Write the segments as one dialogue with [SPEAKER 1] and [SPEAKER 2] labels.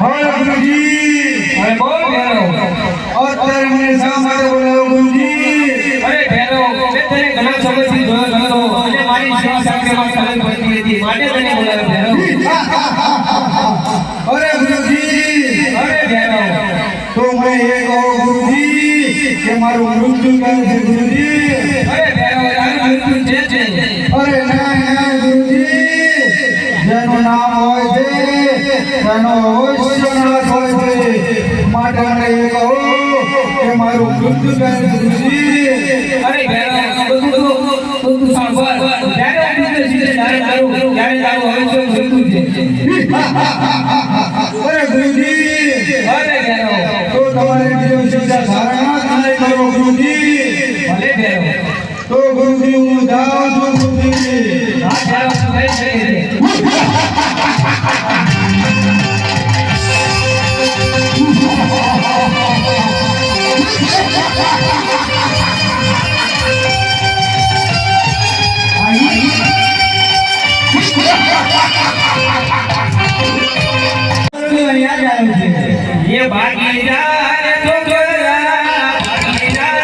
[SPEAKER 1] હવે ગુરુજી
[SPEAKER 2] અરે બોલ ભેરો
[SPEAKER 1] અત્યારે મને શા માટે બોલાવ્યો ગુરુજી?
[SPEAKER 2] અરે ભેરો મેં તને ઘણા સમયથી જોયો નતો અને મારી સેવા સાંકળમાં ખબર પડતી હતી માટે તને બોલાવ્યો ભેરો.
[SPEAKER 1] અરે ગુરુજી
[SPEAKER 2] અરે ભેરો
[SPEAKER 1] તો મને એ કહો ગુરુજી કે મારું મૃત્યુ ક્યારે છે ગુરુજી?
[SPEAKER 2] અરે ભેરો તારું મૃત્યુ છે
[SPEAKER 1] અરે ના ગુરુજી, જેનું નામ હોય છે તેનો અવશ્ય નાશ હોય છે, માટે મને એ કહો કે મારું મૃત્યુ ક્યારે છે ગુરુજી?
[SPEAKER 2] અરે ભેરો તું સાંભળ જ્યારે મૃત્યુ છે ત્યારે તારું અવશ્ય મૃત્યુ છે.
[SPEAKER 1] અરે ગુરુજી
[SPEAKER 2] અરે ભેરો
[SPEAKER 1] તો તમારે બીજો શિક્ષા ધારણા નહીં કરો ગુરુજી.
[SPEAKER 2] ભલે ભેરો
[SPEAKER 1] તો ગુરુજી હું જાઉં છું ગુરુજી.
[SPEAKER 2] આ ભેરો તું કઈ શકે છે. ये बाकी जाने तो गया बाकी जाने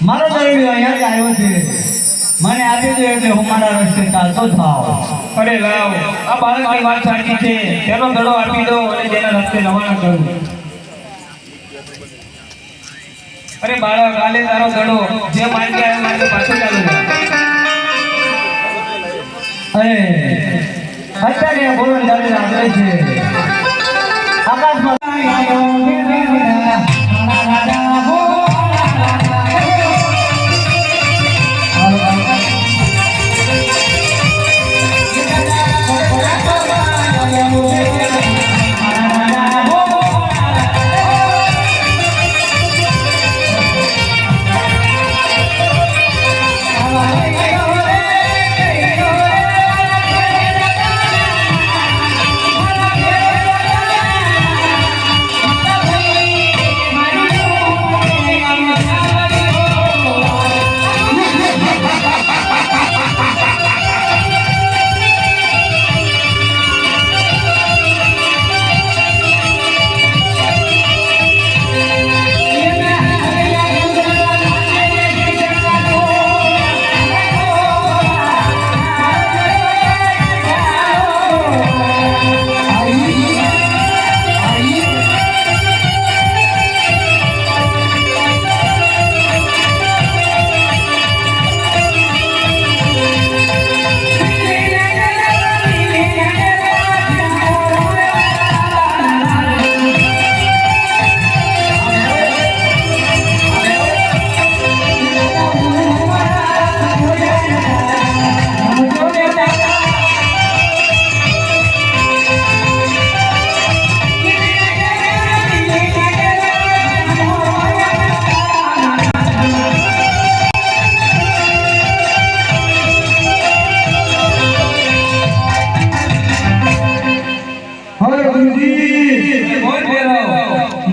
[SPEAKER 2] મારો દરડ્યો અહીંયા આવ્યો છે, મને આપી દો એટલે હું મારા રસ્તે ચાલતો થાવ. અરે લાવ, આ બાળકની વાત સાચી છે, તેનો દડો આપી દો અને તેના રસ્તે રવાના કરું. અરે બાળક, આલે તારો દડો, જે માર્ગે આવ્યો માર્ગે પાછો ચાલુ. અરે અત્યારે બોલો દાદા રાત્રે છે, આકાશમાં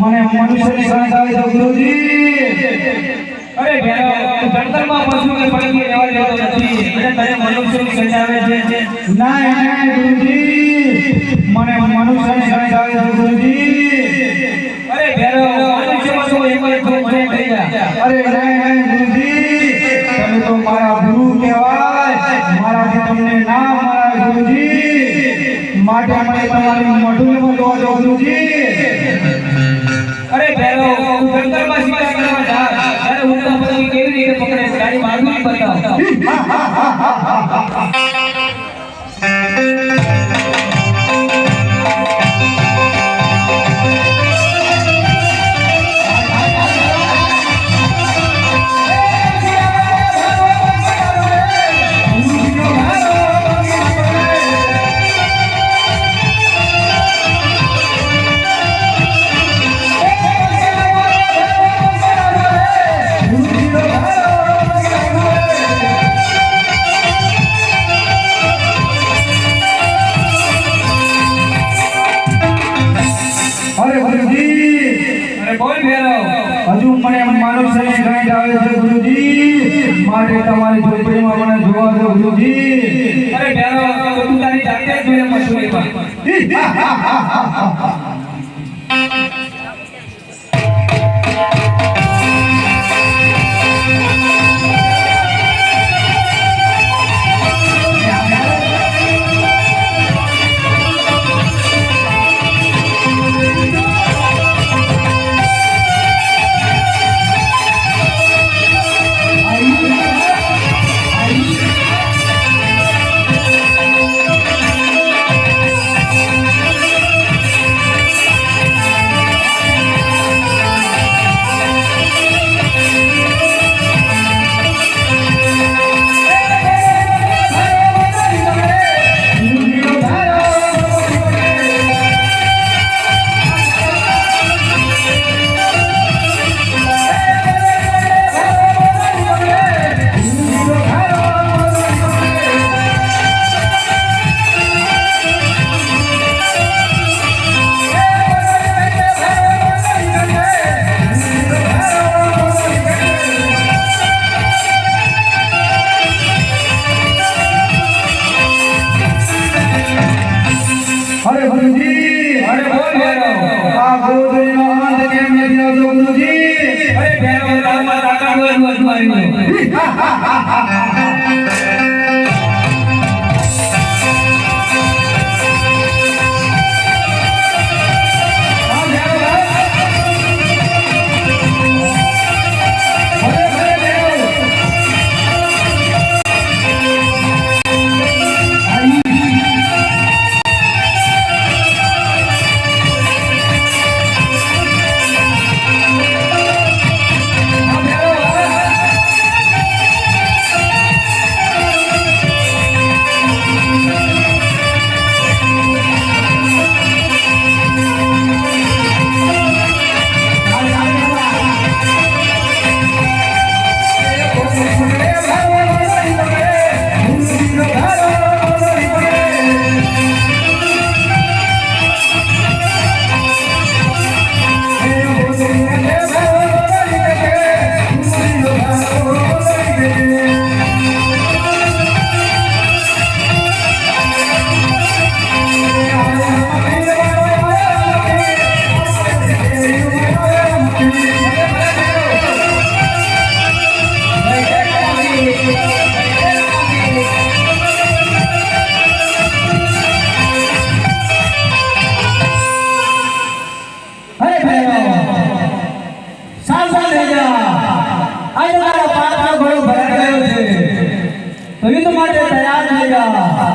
[SPEAKER 1] મને મનુષ્યની ગણત આવે છે ગુરુજી.
[SPEAKER 2] અરે ભેરવ, તું જંગલમાં પશુ કે પક્ષી રહેવા દેતો નથી અને તને મનુષ્યની સજા આવે છે.
[SPEAKER 1] ના ગુરુજી, મને મનુષ્યની ગણત આવે છે ગુરુજી.
[SPEAKER 2] અરે ભેરવ, મનુષ્યમાં તું એક જ મને થઈ જા.
[SPEAKER 1] અરે નહીં ગુરુજી, તમે તો મારા ગુરુ કહેવાય, મારાથી તમને ના મરાય ગુરુજી. માટે મને તમારી મઢુલમાં જોવા દો ગુરુજી.
[SPEAKER 2] અરે ભેરવ, તું જંગલમાં શિકાર કરવા જા ત્યારે હું તો પક્ષી કેવી રીતે પકડે તારી માગણી બતાવ.
[SPEAKER 1] અરે ગુરુજી,
[SPEAKER 2] અરે બોલ ભેરવ.
[SPEAKER 1] હજુ મને મનુષ્યની ગણત આવે છે ગુરુજી. માટે તમારી ઝૂંપડીમાં મને જોવા દો ગુરુજી.
[SPEAKER 2] અરે ભેરવ, તું તારી જાતે જ જોઈએ મસૂરીમાં.
[SPEAKER 1] અરે ગુરુજી,
[SPEAKER 2] અરે બોલ ભેરવ.
[SPEAKER 1] આ ગોદડીનો અંત કેમ નથી આવતો ગુરુજી?
[SPEAKER 2] અરે ભેરવ, તારામાં તાકાત હોય તો જ મારી.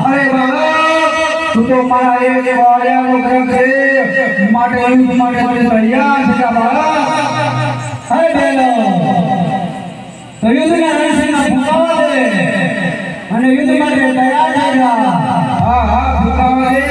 [SPEAKER 1] અરે બાબા, તું તો મારા એક વાળિયાનો ગ્રહ છે, માટે યુદ્ધ માટે મને તૈયાર છે બાબા.
[SPEAKER 2] અરે બેલો, તો યુદ્ધના રણસીમાં ફૂંકાવા દે અને યુદ્ધ માટે તૈયાર થઈ જા.
[SPEAKER 1] હા ફૂંકાવા દે.